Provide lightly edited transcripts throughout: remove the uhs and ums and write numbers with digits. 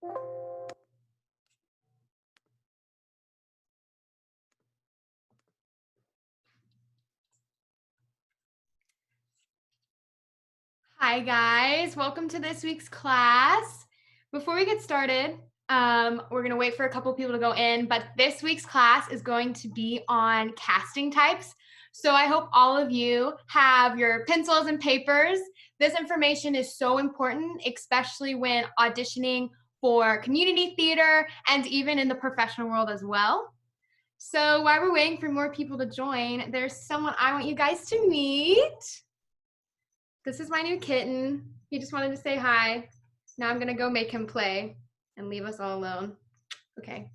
Hi guys, welcome to this week's class. Before we get started, we're gonna wait for a couple people to go in, but this week's class is going to be on casting types. So I hope all of you have your pencils and papers. This information is so important, especially when auditioning for community theater and even in the professional world as well. So while we're waiting for more people to join, there's someone I want you guys to meet. This is my new kitten. He just wanted to say hi. Now I'm gonna go make him play and leave us all alone. Okay.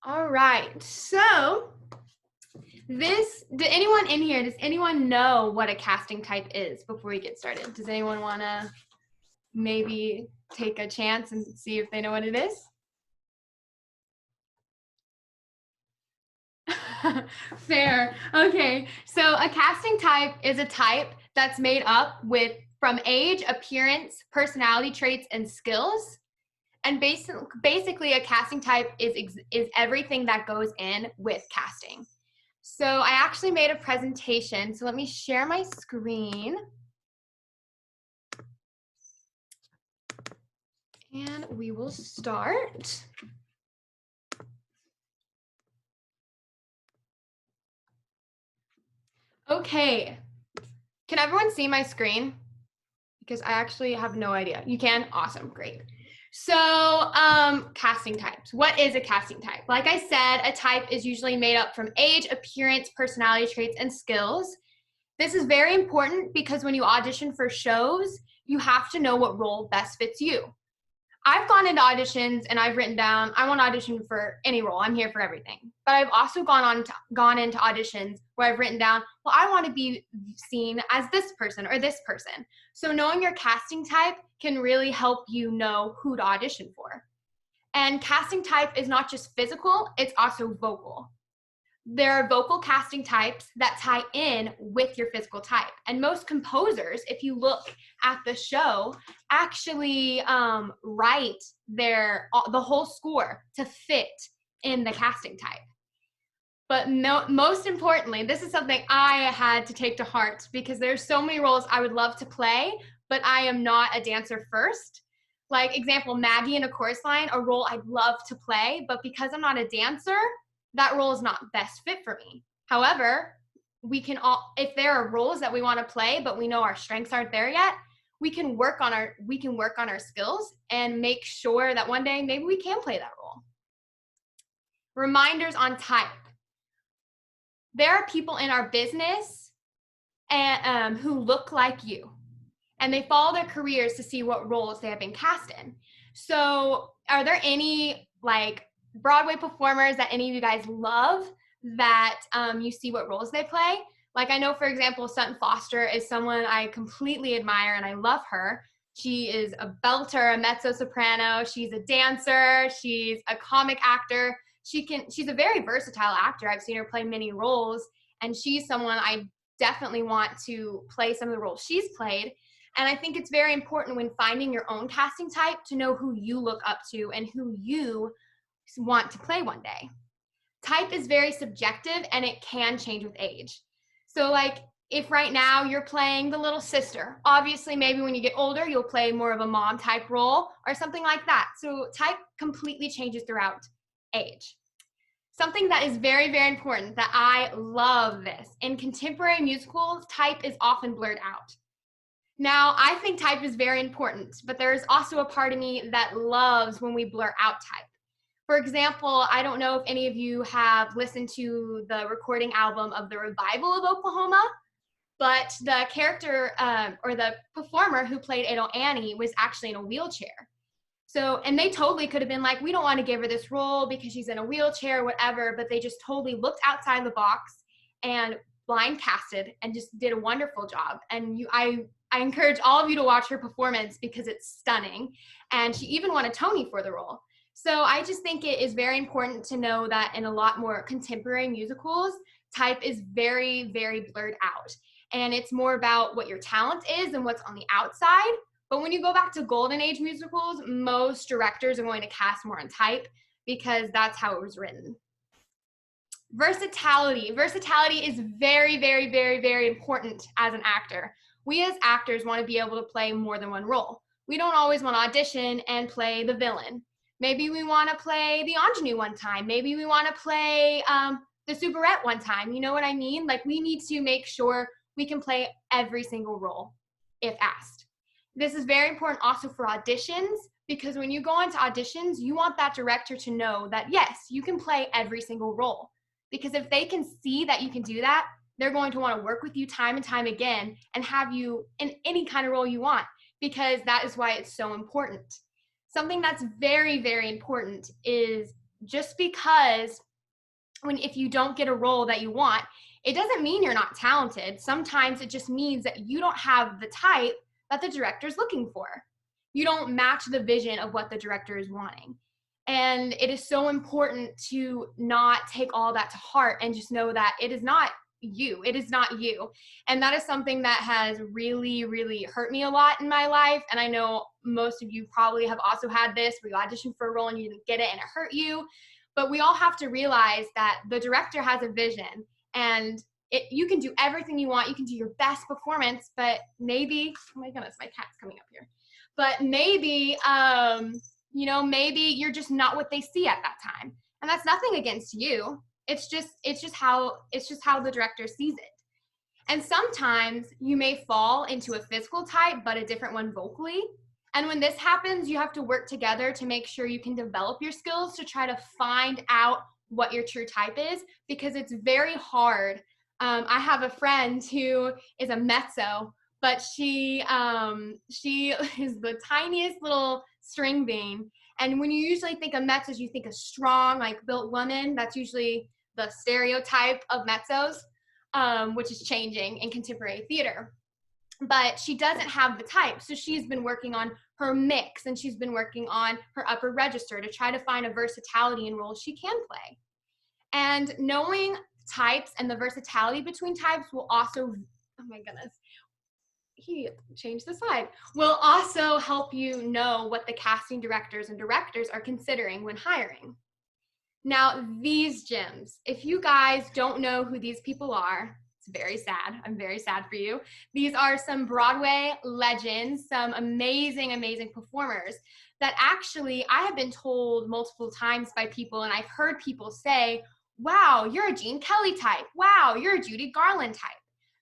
All right, so did anyone in here, does anyone know what a casting type is before we get started? Does anyone wanna maybe take a chance and see if they know what it is? Fair. Okay. So a casting type is a type that's made up from age, appearance, personality traits, and skills. And basically a casting type is everything that goes in with casting. So I actually made a presentation. So let me share my screen. And we will start. Okay. Can everyone see my screen? Because I actually have no idea. You can? Awesome, great. So casting types. What is a casting type? Like I said, a type is usually made up from age, appearance, personality traits, and skills. This is very important because when you audition for shows, you have to know what role best fits you. I've gone into auditions and I've written down, I want to audition for any role. I'm here for everything. But I've also gone into auditions where I've written down, well, I want to be seen as this person or this person. So knowing your casting type can really help you know who to audition for. And casting type is not just physical, it's also vocal. There are vocal casting types that tie in with your physical type. And most composers, if you look at the show, actually write the whole score to fit in the casting type. But most importantly, this is something I had to take to heart because there's so many roles I would love to play, but I am not a dancer first. Like example, Maggie in A Chorus Line, a role I'd love to play, but because I'm not a dancer, that role is not best fit for me. However, if there are roles that we want to play, but we know our strengths aren't there yet, we can work on our skills and make sure that one day maybe we can play that role. Reminders on type. There are people in our business who look like you, and they follow their careers to see what roles they have been cast in. So are there any Broadway performers that any of you guys love that you see what roles they play? Like I know, for example, Sutton Foster is someone I completely admire and I love her. She is a belter, a mezzo-soprano. She's a dancer. She's a comic actor. She's a very versatile actor. I've seen her play many roles, and she's someone I definitely want to play some of the roles she's played. And I think it's very important when finding your own casting type to know who you look up to and who you want to play one day. Type is very subjective and it can change with age. So like if right now you're playing the little sister, obviously maybe when you get older, you'll play more of a mom type role or something like that. So type completely changes throughout age. Something that is very, very important that I love this. In contemporary musicals, type is often blurred out. Now, I think type is very important, but there's also a part of me that loves when we blur out type. For example, I don't know if any of you have listened to the recording album of The Revival of Oklahoma, but the character or the performer who played Ado Annie was actually in a wheelchair. So, and they totally could have been like, we don't want to give her this role because she's in a wheelchair or whatever, but they just totally looked outside the box and blind casted and just did a wonderful job. And I encourage all of you to watch her performance because it's stunning. And she even won a Tony for the role. So I just think it is very important to know that in a lot more contemporary musicals, type is very, very blurred out. And it's more about what your talent is and what's on the outside. But when you go back to Golden Age musicals, most directors are going to cast more on type because that's how it was written. Versatility. Versatility is very, very, very, very important as an actor. We as actors want to be able to play more than one role. We don't always want to audition and play the villain. Maybe we want to play the ingenue one time. Maybe we want to play the soubrette one time. You know what I mean? Like, we need to make sure we can play every single role if asked. This is very important also for auditions, because when you go into auditions, you want that director to know that, yes, you can play every single role. Because if they can see that you can do that, they're going to want to work with you time and time again and have you in any kind of role you want, because that is why it's so important. Something that's very, very important is just because if you don't get a role that you want, it doesn't mean you're not talented. Sometimes it just means that you don't have the type that the director's looking for. You don't match the vision of what the director is wanting. And it is so important to not take all that to heart and just know that it is not you. It is not you. And that is something that has really, really hurt me a lot in my life. And I know most of you probably have also had this, where you auditioned for a role and you didn't get it and it hurt you. But we all have to realize that the director has a vision, and you can do everything you want. You can do your best performance, but maybe, oh my goodness, my cat's coming up here. But maybe, maybe you're just not what they see at that time. And that's nothing against you. It's just how the director sees it. And sometimes you may fall into a physical type, but a different one vocally. And when this happens, you have to work together to make sure you can develop your skills to try to find out what your true type is, because it's very hard. I have a friend who is a mezzo, but she is the tiniest little string bean. And when you usually think of mezzos, you think of strong, like built woman. That's usually the stereotype of mezzos, which is changing in contemporary theater. But she doesn't have the type. So she's been working on her mix, and she's been working on her upper register to try to find a versatility in roles she can play. And knowing types and the versatility between types will also, oh my goodness, he changed the slide, will also help you know what the casting directors and directors are considering when hiring. Now, these gems, if you guys don't know who these people are, it's very sad. I'm very sad for you. These are some Broadway legends, some amazing, amazing performers that actually I have been told multiple times by people, and I've heard people say, wow, you're a Gene Kelly type. Wow, you're a Judy Garland type.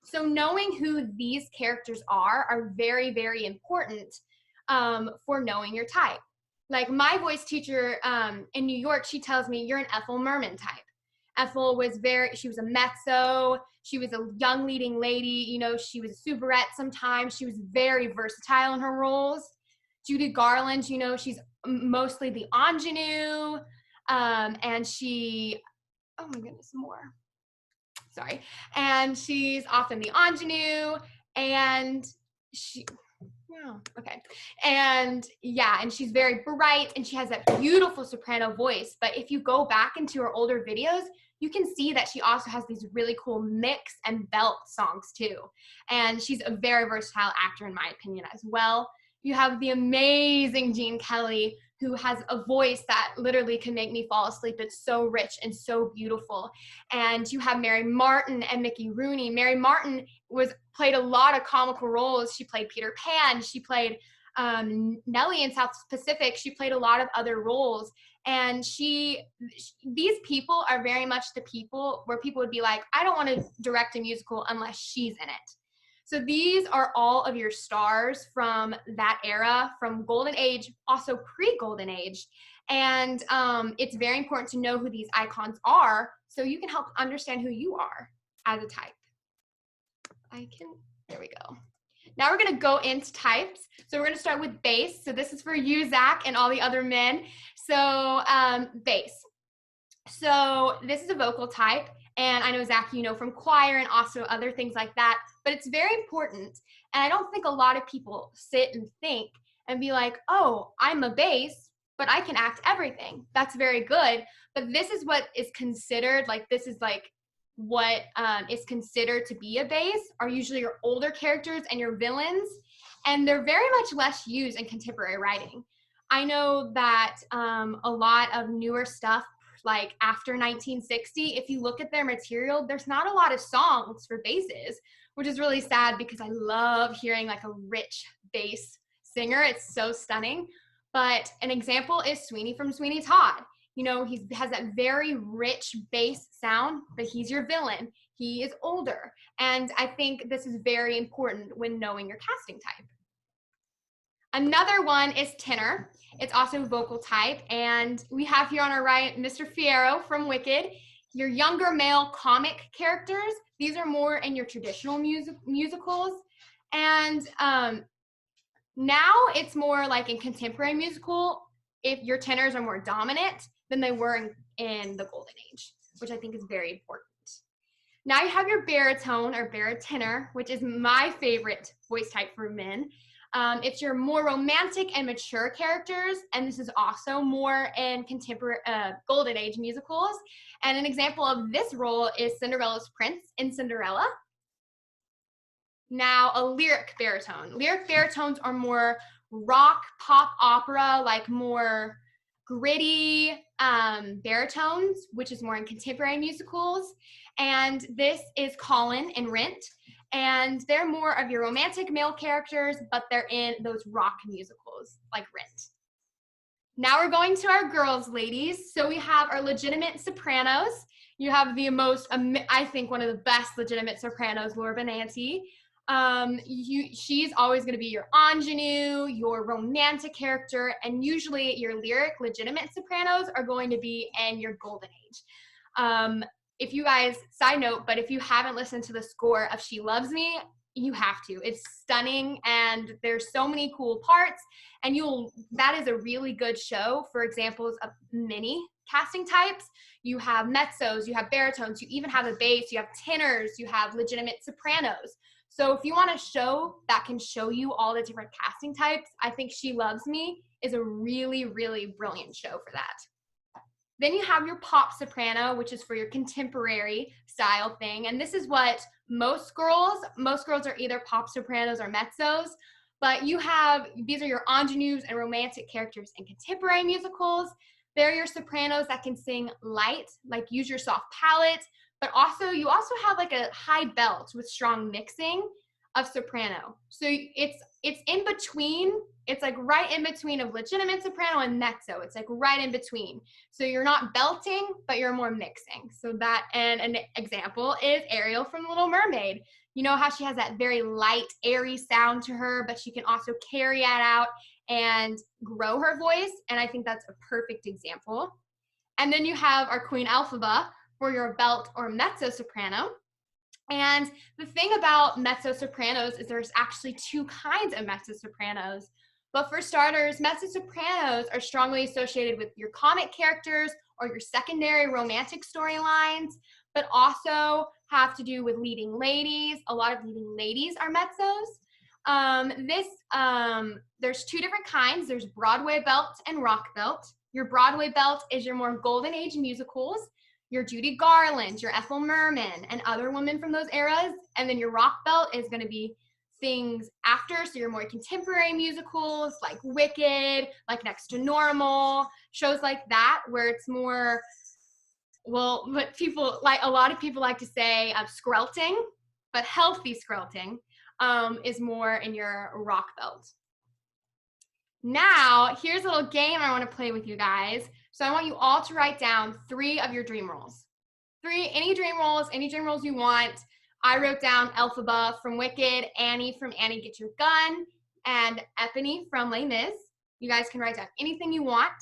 So knowing who these characters are very, very important for knowing your type. Like my voice teacher in New York, she tells me you're an Ethel Merman type. Ethel was she was a mezzo. She was a young leading lady. She was a soubrette sometimes. She was very versatile in her roles. Judy Garland, she's mostly the ingenue. And she, oh my goodness, more. Sorry. And she's often the ingenue, and okay. And she's very bright, and she has that beautiful soprano voice. But if you go back into her older videos, you can see that she also has these really cool mix and belt songs too. And she's a very versatile actor in my opinion as well. You have the amazing Gene Kelly, who has a voice that literally can make me fall asleep. It's so rich and so beautiful. And you have Mary Martin and Mickey Rooney. Mary Martin played a lot of comical roles. She played Peter Pan. She played Nellie in South Pacific. She played a lot of other roles. And these people are very much the people where people would be like, I don't want to direct a musical unless she's in it. So these are all of your stars from that era, from Golden Age, also pre-Golden Age. And it's very important to know who these icons are so you can help understand who you are as a type. There we go. Now we're going to go into types. So we're going to start with bass. So this is for you, Zach, and all the other men. So bass. So this is a vocal type. And I know, Zach, from choir and also other things like that. But it's very important. And I don't think a lot of people sit and think and be like, oh, I'm a bass, but I can act everything. That's very good. But this is what is considered, what is considered to be a bass are usually your older characters and your villains. and they're very much less used in contemporary writing. I know that a lot of newer stuff, like after 1960, if you look at their material, there's not a lot of songs for basses, which is really sad because I love hearing like a rich bass singer. It's so stunning. But an example is Sweeney from Sweeney Todd. You know, he has that very rich bass sound, but he's your villain. He is older. And I think this is very important when knowing your casting type. Another one is tenor. It's also vocal type. And we have here on our right, Mr. Fierro from Wicked. Your younger male comic characters, these are more in your traditional musicals. And now it's more like in contemporary musical, if your tenors are more dominant than they were in the Golden Age, which I think is very important. Now you have your baritone or baritenor, which is my favorite voice type for men. It's your more romantic and mature characters, and this is also more in contemporary Golden Age musicals. And an example of this role is Cinderella's Prince in Cinderella. Now, a lyric baritone. Lyric baritones are more rock, pop, opera, like more gritty baritones, which is more in contemporary musicals. And this is Colin in Rent. And they're more of your romantic male characters, but they're in those rock musicals like Rent. Now we're going to our girls, ladies. So we have our legitimate sopranos. You have the most, I think, one of the best legitimate sopranos, Laura Benanti. She's always going to be your ingenue, your romantic character, and usually your lyric legitimate sopranos are going to be in your Golden Age. If you guys, side note, but if you haven't listened to the score of She Loves Me, you have to. It's stunning, and there's so many cool parts, and that is a really good show for examples of many casting types. You have mezzos, you have baritones, you even have a bass, you have tenors, you have legitimate sopranos. So if you want a show that can show you all the different casting types, I think She Loves Me is a really, really brilliant show for that. Then you have your pop soprano, which is for your contemporary style thing. And this is what most girls are either pop sopranos or mezzos, but these are your ingenues and romantic characters in contemporary musicals. They're your sopranos that can sing light, like use your soft palate, but you also have like a high belt with strong mixing of soprano. So it's in between. It's like right in between of legitimate soprano and mezzo. It's like right in between. So you're not belting, but you're more mixing. So that, and an example is Ariel from The Little Mermaid. You know how she has that very light, airy sound to her, but she can also carry it out and grow her voice. And I think that's a perfect example. And then you have our Queen Elphaba for your belt or mezzo soprano. And the thing about mezzo sopranos is there's actually two kinds of mezzo sopranos. But for starters, mezzo sopranos are strongly associated with your comic characters or your secondary romantic storylines, but also have to do with leading ladies. A lot of leading ladies are mezzos. There's two different kinds. There's Broadway belt and rock belt. Your Broadway belt is your more Golden Age musicals, your Judy Garland, your Ethel Merman, and other women from those eras. And then your rock belt is going to be things after, so your more contemporary musicals like Wicked, like Next to Normal, shows like that, where it's more, well, but a lot of people like to say skrelting, but healthy skrelting is more in your rock belt. Now, here's a little game I want to play with you guys. So I want you all to write down 3 of your dream roles. Any dream roles you want. I wrote down Elphaba from Wicked, Annie from Annie Get Your Gun, and Eponine from Les Mis. You guys can write down anything you want.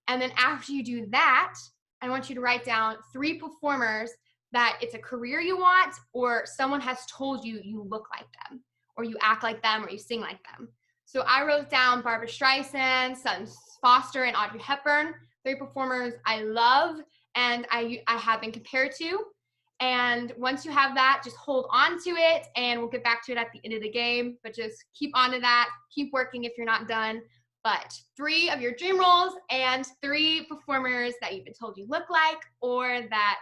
And then after you do that, I want you to write down 3 performers that it's a career you want, or someone has told you you look like them, or you act like them, or you sing like them. So I wrote down Barbra Streisand, Sutton Foster, and Audrey Hepburn, 3 performers I love and I have been compared to. And once you have that, just hold on to it, and we'll get back to it at the end of the game. But just keep on to that. Keep working if you're not done. But 3 of your dream roles and 3 performers that you've been told you look like, or that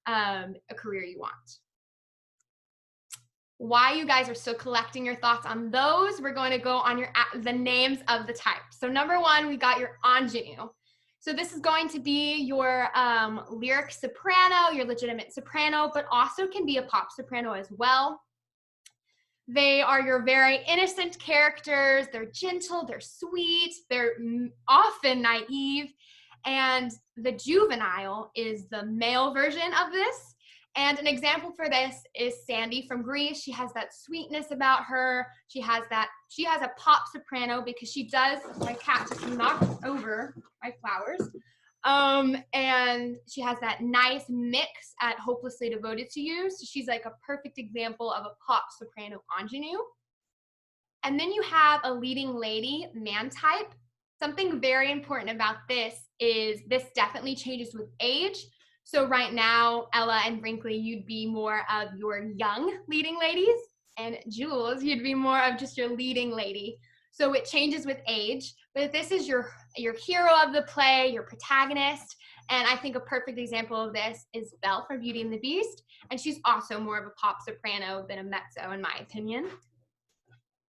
a career you want. why you guys are still collecting your thoughts on those, we're going to go on the names of the types. So number 1, we got your ingenue. So this is going to be your lyric soprano, your legitimate soprano, but also can be a pop soprano as well. They are your very innocent characters. They're gentle, they're sweet, they're often naive. And the juvenile is the male version of this. And an example for this is Sandy from Grease. She has that sweetness about her. She has a pop soprano because she does, my cat just knocked over my flowers. And she has that nice mix at Hopelessly Devoted to You. So she's like a perfect example of a pop soprano ingenue. And then you have a leading lady man type. Something very important about this is this definitely changes with age. So right now, Ella and Brinkley, you'd be more of your young leading ladies, and Jules, you'd be more of just your leading lady. So it changes with age, but if this is your hero of the play, your protagonist, and I think a perfect example of this is Belle from Beauty and the Beast, and she's also more of a pop soprano than a mezzo, in my opinion.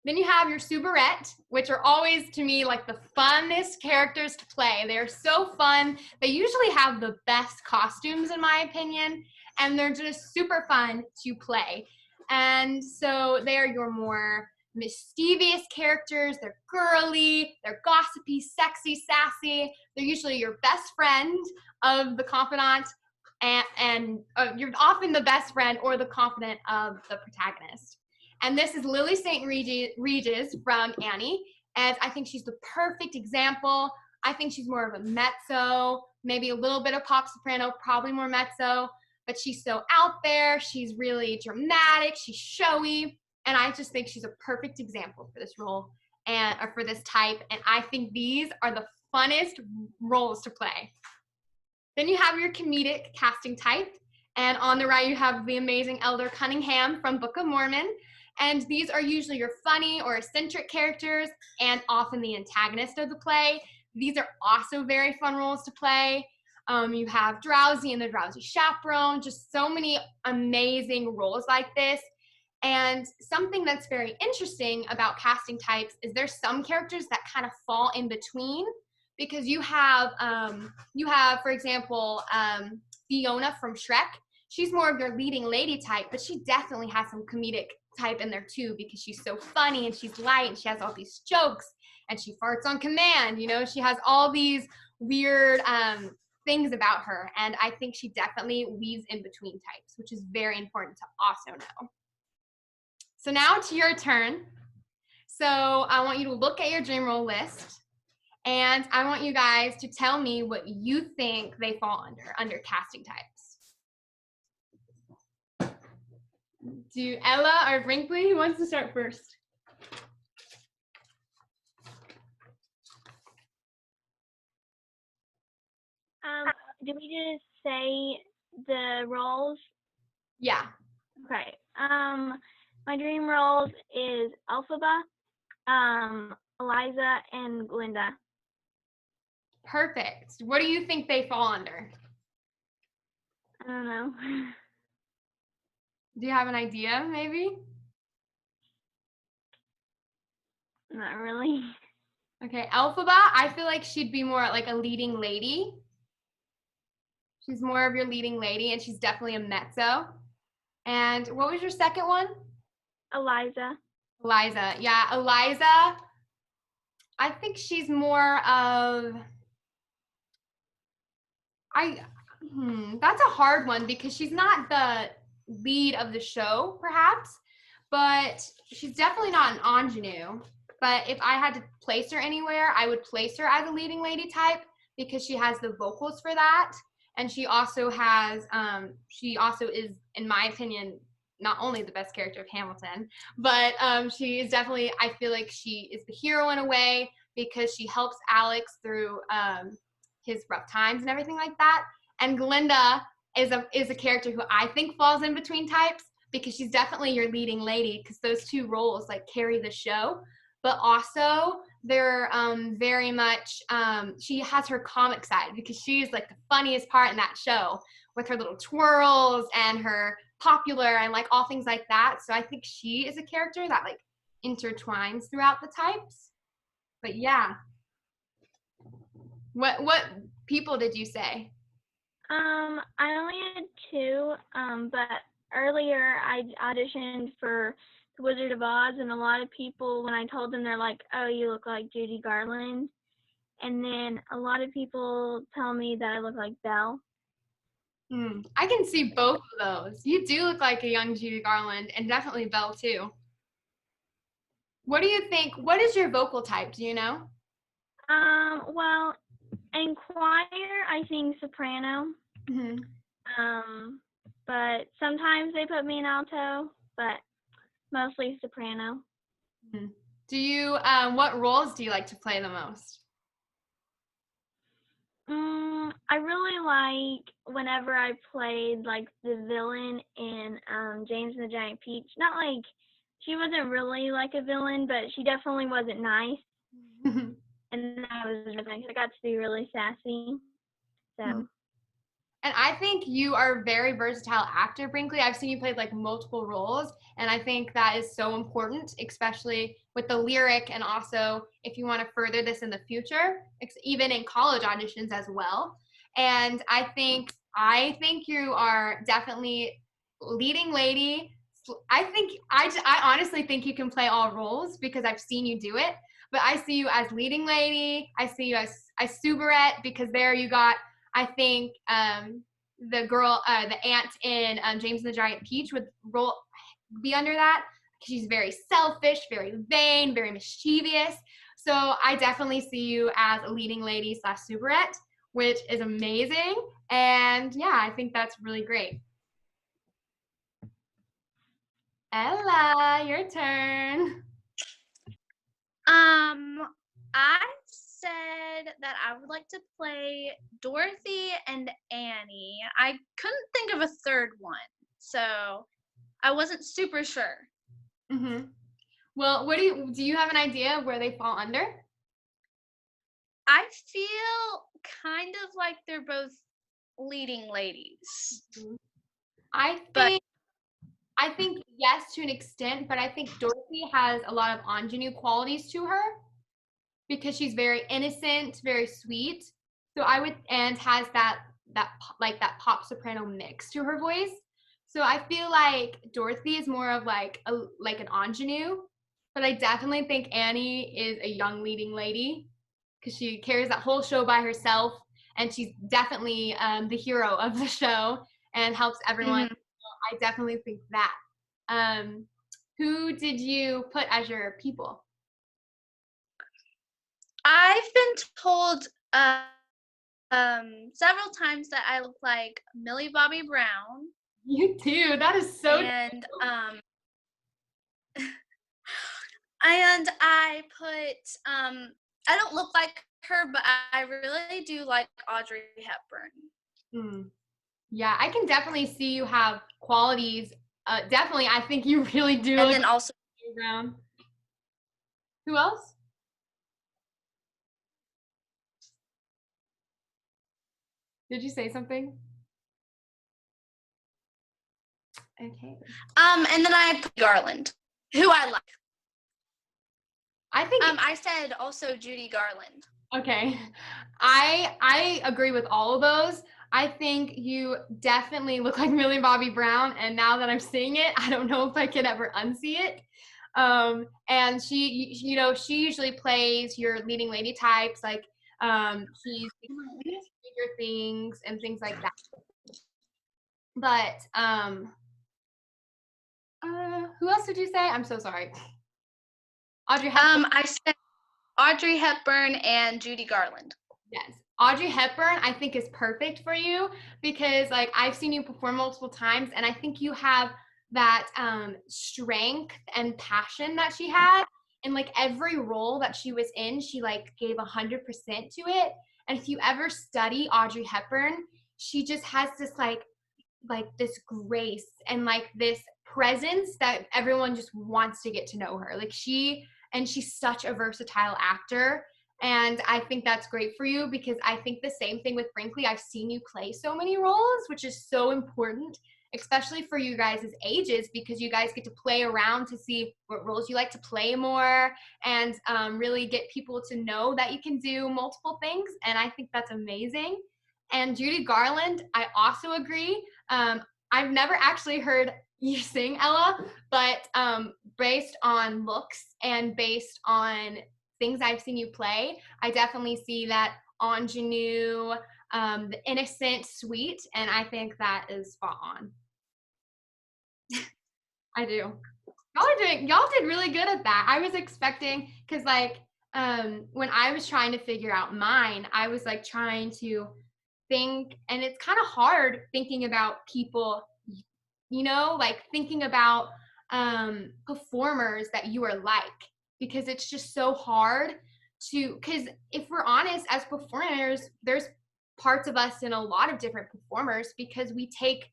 Then you have your soubrette, which are always, to me, like the funnest characters to play. They're so fun. They usually have the best costumes, in my opinion, and they're just super fun to play. And so they are your more mischievous characters. They're girly, they're gossipy, sexy, sassy. They're usually your best friend of the confidant, and you're often the best friend or the confidant of the protagonist. And this is Lily St. Regis from Annie, and I think she's the perfect example. I think she's more of a mezzo, maybe a little bit of pop soprano, probably more mezzo, but she's so out there. She's really dramatic, she's showy, and I just think she's a perfect example for this role or for this type, and I think these are the funnest roles to play. Then you have your comedic casting type, and on the right you have the amazing Elder Cunningham from Book of Mormon. And these are usually your funny or eccentric characters and often the antagonist of the play. These are also very fun roles to play. You have Drowsy and the Drowsy Chaperone, just so many amazing roles like this. And something that's very interesting about casting types is there's some characters that kind of fall in between, because you have, for example, Fiona from Shrek. She's more of your leading lady type, but she definitely has some comedic type in there too, because she's so funny and she's light and she has all these jokes and she farts on command. You know, she has all these weird things about her, and I think she definitely weaves in between types, which is very important to also know. So now it's your turn. So I want you to look at your dream role list, and I want you guys to tell me what you think they fall under casting types. Do Ella or Brinkley, who wants to start first? Do we just say the roles? Yeah. Okay. My dream roles is Elphaba, Eliza, and Glinda. Perfect. What do you think they fall under? I don't know. Do you have an idea, maybe? Not really. Okay, Elphaba, I feel like she'd be more like a leading lady. She's more of your leading lady, and she's definitely a mezzo. And what was your second one? Eliza. Eliza. Yeah, Eliza, I think she's more of, that's a hard one because she's not the lead of the show, perhaps, but she's definitely not an ingenue. But if I had to place her anywhere, I would place her as a leading lady type because she has the vocals for that. And she also has, she also is, in my opinion, not only the best character of Hamilton, but she is definitely, I feel like she is the hero in a way because she helps Alex through his rough times and everything like that. And Glinda is a character who I think falls in between types because she's definitely your leading lady because those two roles like carry the show. But also they're very much, she has her comic side because she's like the funniest part in that show with her little twirls and her popular and like all things like that. So I think she is a character that like intertwines throughout the types. But yeah. What people did you say? I only had two, but earlier I auditioned for The Wizard of Oz, and a lot of people, when I told them, they're like, "Oh, you look like Judy Garland," and then a lot of people tell me that I look like Belle. I can see both of those. You do look like a young Judy Garland, and definitely Belle too. What do you think? What is your vocal type? Do you know? Well, in choir I sing soprano. Hmm. But sometimes they put me in alto, but mostly soprano. Do you? What roles do you like to play the most? I really like whenever I played like the villain in James and the Giant Peach. Not like she wasn't really like a villain, but she definitely wasn't nice. And that was really nice. I got to be really sassy. So. And I think you are a very versatile actor, Brinkley. I've seen you play like multiple roles, and I think that is so important, especially with the lyric, and also if you want to further this in the future, even in college auditions as well. And I think you are definitely leading lady. I honestly think you can play all roles because I've seen you do it. But I see you as leading lady. I see you as Subarette because there you got I think the girl, the aunt in James and the Giant Peach would be under that. She's very selfish, very vain, very mischievous. So I definitely see you as a leading lady slash Subarette, which is amazing. And yeah, I think that's really great. Ella, your turn. I said that I would like to play Dorothy and Annie. I couldn't think of a third one, so I wasn't super sure. Mm-hmm. Well, do you have an idea of where they fall under? I feel kind of like they're both leading ladies. I think I think yes to an extent, but I think Dorothy has a lot of ingenue qualities to her because she's very innocent, very sweet. So I would and has that pop soprano mix to her voice. So I feel like Dorothy is more of like an ingenue, but I definitely think Annie is a young leading lady because she carries that whole show by herself, and she's definitely the hero of the show and helps everyone. Mm-hmm. I definitely think that. Um, who did you put as your people? I've been told several times that I look like Millie Bobby Brown. You do. That is so. And and I put I don't look like her, but I really do like Audrey Hepburn. Yeah, I can definitely see you have qualities. Definitely, I think you really do. And then also Brown. Who else? Did you say something? Okay. and then I put Garland, who I like. I think I said also Judy Garland. okay. I agree with all of those. I think you definitely look like Millie Bobby Brown, and now that I'm seeing it, I don't know if I could ever unsee it. And she usually plays your leading lady types, like she's Stranger Things and things like that. But who else did you say? I'm so sorry. Audrey Hepburn. I said Audrey Hepburn and Judy Garland. Yes. Audrey Hepburn, I think, is perfect for you because, like, I've seen you perform multiple times, and I think you have that strength and passion that she had. And like every role that she was in, she like gave 100% to it. And if you ever study Audrey Hepburn, she just has this this grace and like this presence that everyone just wants to get to know her. She's such a versatile actor. And I think that's great for you because I think the same thing with Brinkley. I've seen you play so many roles, which is so important. especially for you guys' ages, because you guys get to play around to see what roles you like to play more, and really get people to know that you can do multiple things. And I think that's amazing. And Judy Garland, I also agree. I've never actually heard you sing, Ella, but based on looks and based on things I've seen you play, I definitely see that ingenue, the innocent, sweet, and I think that is spot on. I do. Y'all did really good at that. I was expecting, because like when I was trying to figure out mine, I was like trying to think, and it's kind of hard thinking about people, you know, like thinking about performers that you are like, because it's just so hard to, because if we're honest, as performers, there's parts of us in a lot of different performers, because we take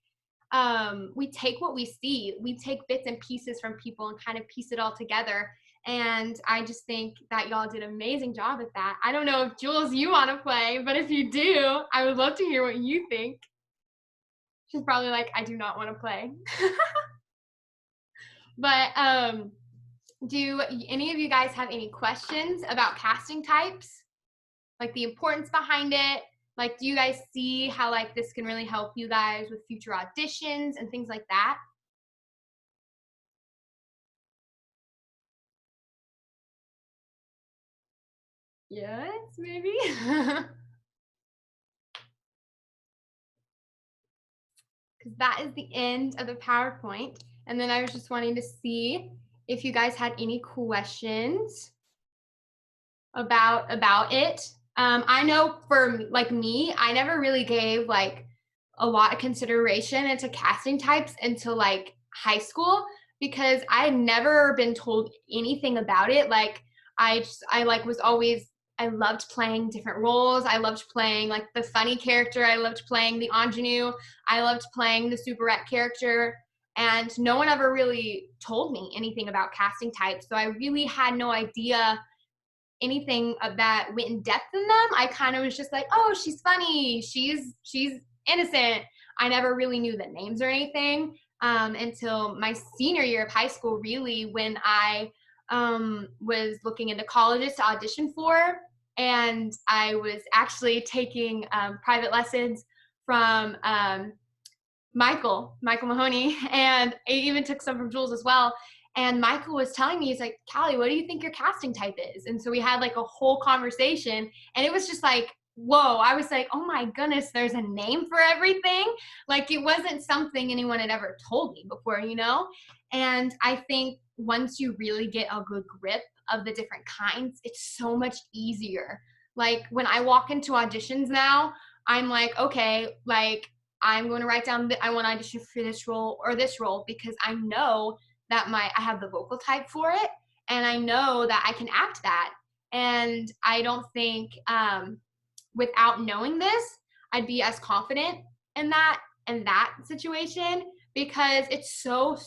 what we see, we take bits and pieces from people and kind of piece it all together. And I just think that y'all did an amazing job at that. I don't know if Jules, you want to play, but if you do, I would love to hear what you think. She's probably like, I do not want to play. But do any of you guys have any questions about casting types? Like the importance behind it? Like, do you guys see how like this can really help you guys with future auditions and things like that? Yes, maybe. Because that is the end of the PowerPoint. And then I was just wanting to see if you guys had any questions about it. I know for like me, I never really gave like a lot of consideration into casting types until like high school, because I had never been told anything about it. Like I like was always, I loved playing different roles. I loved playing like the funny character. I loved playing the ingenue. I loved playing the superette character. And no one ever really told me anything about casting types. So I really had no idea anything that went in depth in them. I kind of was just like, oh, she's funny. She's innocent. I never really knew the names or anything until my senior year of high school, really, when I was looking into colleges to audition for. And I was actually taking private lessons from Michael Mahoney, and I even took some from Jules as well. And Michael was telling me, he's like, Callie, what do you think your casting type is? And so we had like a whole conversation, and it was just like, whoa, I was like, oh my goodness, there's a name for everything. Like it wasn't something anyone had ever told me before, you know? And I think once you really get a good grip of the different kinds, it's so much easier. Like when I walk into auditions now, I'm like, okay, like I'm going to write down I want to audition for this role or this role, because I know that I have the vocal type for it, and I know that I can act that. And I don't think without knowing this, I'd be as confident in that situation, because it's so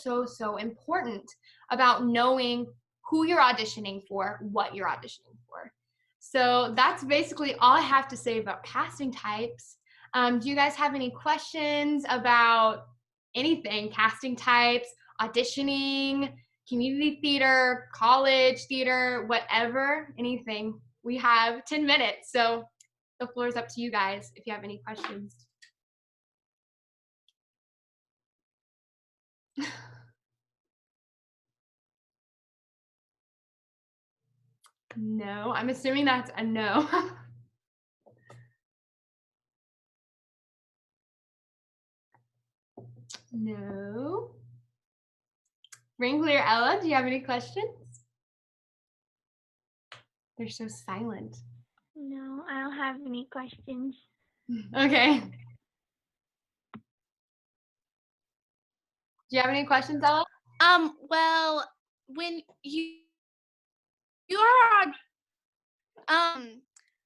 important about knowing who you're auditioning for, what you're auditioning for. So that's basically all I have to say about casting types. Do you guys have any questions about anything? Casting types, auditioning, community theater, college theater, whatever, anything. We have 10 minutes, so the floor is up to you guys if you have any questions. No, I'm assuming that's a no. No. Ring clear, Ella, do you have any questions? They're so silent. No, I don't have any questions. Okay. Do you have any questions, Ella? Well, when you're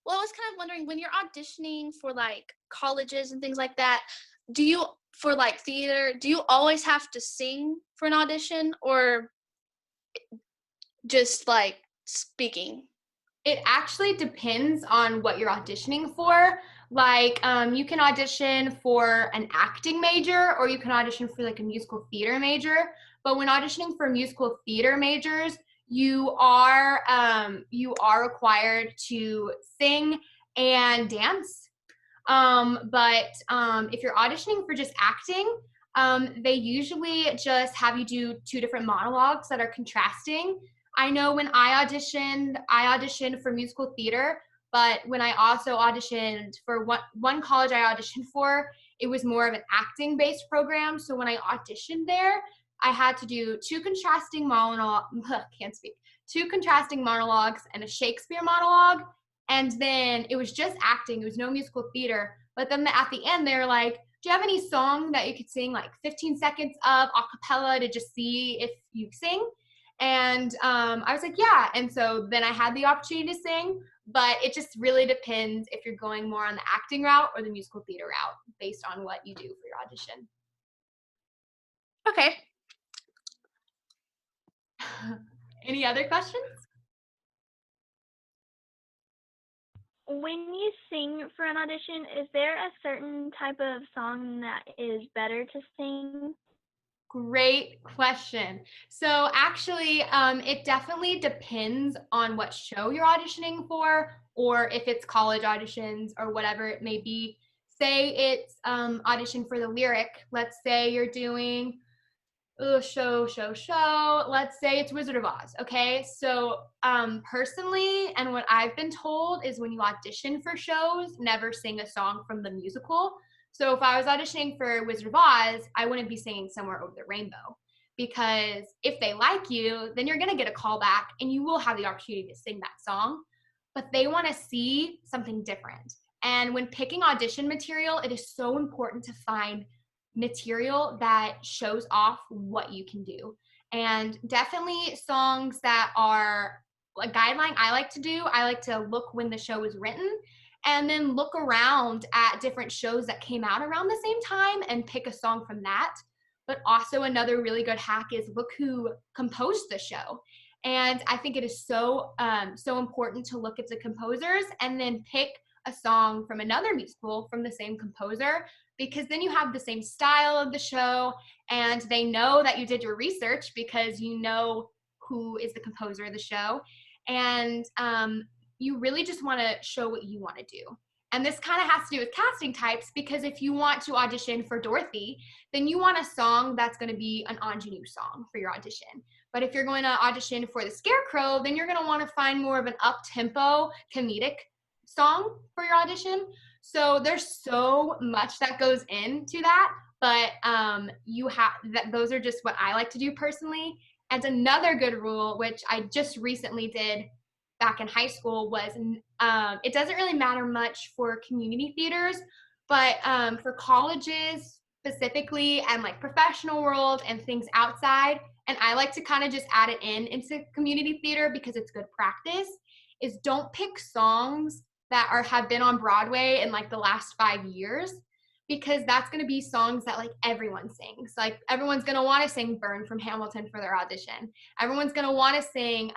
well, I was kind of wondering, when you're auditioning for like colleges and things like that, do you, for like theater, do you always have to sing for an audition, or just like speaking? It actually depends on what you're auditioning for. Like, you can audition for an acting major, or you can audition for like a musical theater major. But when auditioning for musical theater majors, you are required to sing and dance. But if you're auditioning for just acting, they usually just have you do two different monologues that are contrasting. I know when I auditioned for musical theater, but when I also auditioned for one college I auditioned for, it was more of an acting based program. So when I auditioned there, I had to do can't speak, two contrasting monologues and a Shakespeare monologue, and then it was just acting. It was no musical theater. But then at the end, they're like, do you have any song that you could sing like 15 seconds of a cappella to just see if you sing? And I was like, yeah. And so then I had the opportunity to sing, but it just really depends if you're going more on the acting route or the musical theater route based on what you do for your audition. Okay. Any other questions? When you sing for an audition, is there a certain type of song that is better to sing? Great question. So actually, it definitely depends on what show you're auditioning for, or if it's college auditions or whatever it may be. Say it's audition for the lyric. Let's say you're doing show. Let's say it's Wizard of Oz. Okay. So, personally, and what I've been told is when you audition for shows, never sing a song from the musical. So, if I was auditioning for Wizard of Oz, I wouldn't be singing Somewhere Over the Rainbow, because if they like you, then you're going to get a call back and you will have the opportunity to sing that song. But they want to see something different. And when picking audition material, it is so important to find material that shows off what you can do. And definitely songs that are a guideline I like to do. I like to look when the show was written and then look around at different shows that came out around the same time and pick a song from that. But also another really good hack is look who composed the show. And I think it is so important to look at the composers and then pick a song from another musical from the same composer, because then you have the same style of the show and they know that you did your research because you know who is the composer of the show. And you really just want to show what you want to do. And this kind of has to do with casting types, because if you want to audition for Dorothy, then you want a song that's going to be an ingenue song for your audition. But if you're going to audition for the Scarecrow, then you're going to want to find more of an up-tempo comedic song for your audition. So there's so much that goes into that, but you have that. Those are just what I like to do personally. And another good rule, which I just recently did back in high school, was it doesn't really matter much for community theaters, but for colleges specifically and like professional world and things outside, and I like to kind of just add it into community theater because it's good practice, is don't pick songs that have been on Broadway in like the last 5 years, because that's going to be songs that like everyone sings. Like everyone's going to want to sing Burn from Hamilton for their audition. Everyone's going to want to sing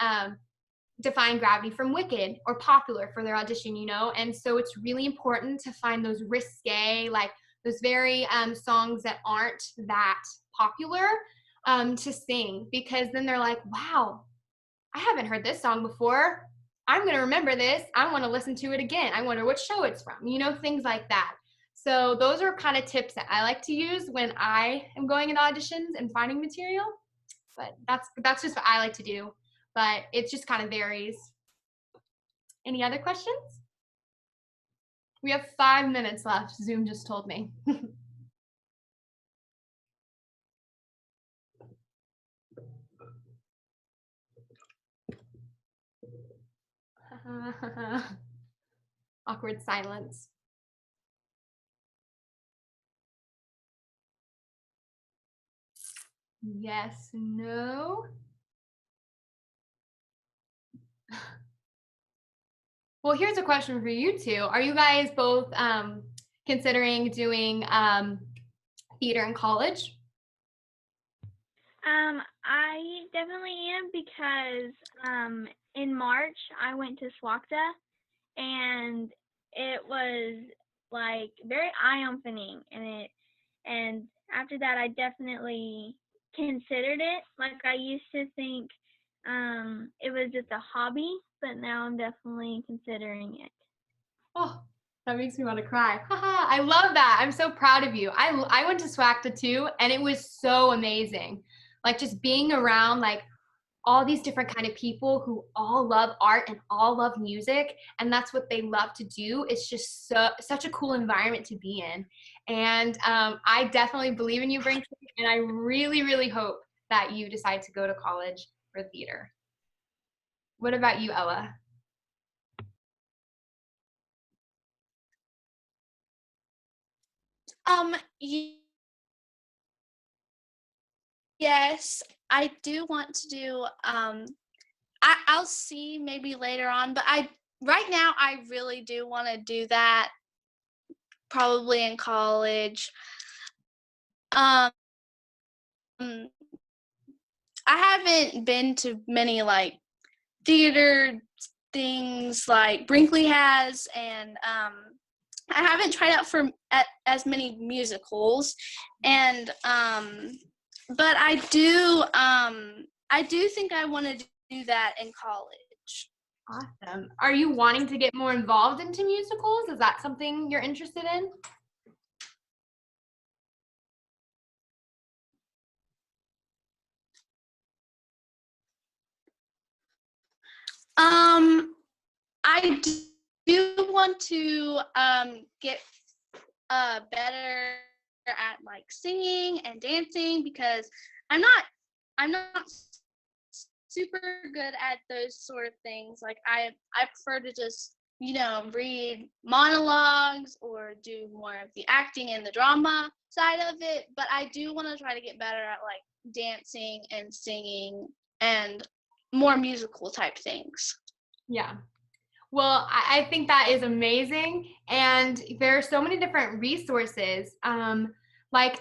Defying Gravity from Wicked or Popular for their audition, you know? And so it's really important to find those risque, like those very songs that aren't that popular to sing, because then they're like, wow, I haven't heard this song before. I'm going to remember this. I want to listen to it again. I wonder what show it's from, you know, things like that. So those are kind of tips that I like to use when I am going in auditions and finding material. But that's just what I like to do. But it just kind of varies. Any other questions? We have 5 minutes left. Zoom just told me. Awkward silence. Yes, no. Well, here's a question for you two. Are you guys both considering doing theater in college? I definitely am, because in March I went to SWACTA, and it was like very eye-opening, and after that I definitely considered it. Like I used to think it was just a hobby, but now I'm definitely considering it. Oh, that makes me want to cry. Haha, I love that. I'm so proud of you. I went to SWACTA too, and it was so amazing. Like just being around like all these different kind of people who all love art and all love music, and that's what they love to do. It's just such a cool environment to be in. And I definitely believe in you, Brinkley, and I really, really hope that you decide to go to college for theater. What about you, Ella? Y- yes, I do want to do I'll see maybe later on, but I right now I really do want to do that probably in college. Um I haven't been to many like theater things like Brinkley has, and I haven't tried out for as many musicals, and but I do think I want to do that in college. Awesome. Are you wanting to get more involved into musicals? Is that something you're interested in? I do want to get better at like singing and dancing because I'm not super good at those sort of things. Like I prefer to just read monologues or do more of the acting and the drama side of it. But I do want to try to get better at like dancing and singing and more musical type things. Yeah. Well, I think that is amazing. And there are so many different resources. Like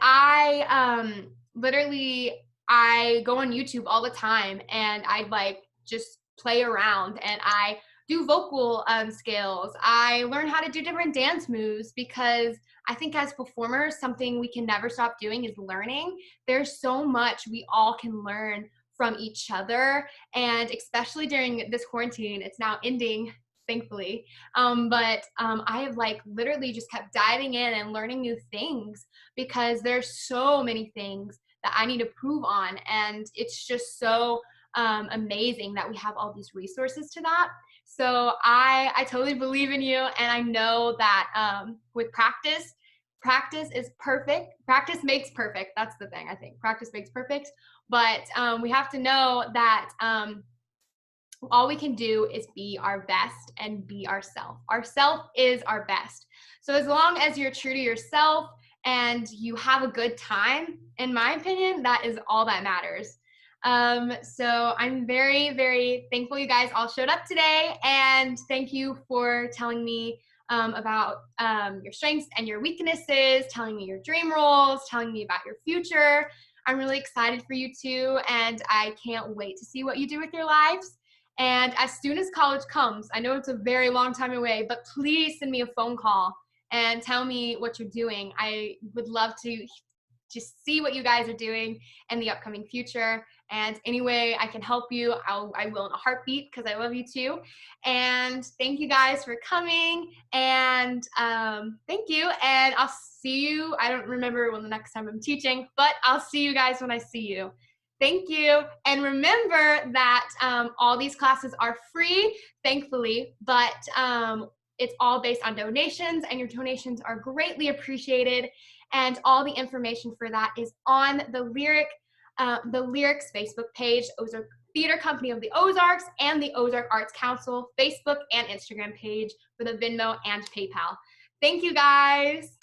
literally, I go on YouTube all the time and I like just play around and I do vocal scales. I learn how to do different dance moves because I think as performers, something we can never stop doing is learning. There's so much we all can learn from each other. And especially during this quarantine, it's now ending thankfully. But I have like literally just kept diving in and learning new things because there's so many things that I need to prove on. And it's just so amazing that we have all these resources to that. So I totally believe in you. And I know that with practice is perfect. Practice makes perfect. That's the thing, I think. Practice makes perfect. But we have to know that all we can do is be our best and be ourself. Ourself is our best. So as long as you're true to yourself and you have a good time, in my opinion, that is all that matters. So I'm very, very thankful you guys all showed up today, and thank you for telling me about your strengths and your weaknesses, telling me your dream roles, telling me about your future. I'm really excited for you too, and I can't wait to see what you do with your lives. And as soon as college comes, I know it's a very long time away, but please send me a phone call and tell me what you're doing. I would love to just see what you guys are doing in the upcoming future. And any way I can help you, I will in a heartbeat because I love you too. And thank you guys for coming. And thank you. And I'll see you. I don't remember when the next time I'm teaching, but I'll see you guys when I see you. Thank you. And remember that all these classes are free, thankfully, but it's all based on donations, and your donations are greatly appreciated. And all the information for that is on the Lyrics Facebook page, Ozark Theater Company of the Ozarks, and the Ozark Arts Council Facebook and Instagram page for the Venmo and PayPal. Thank you, guys.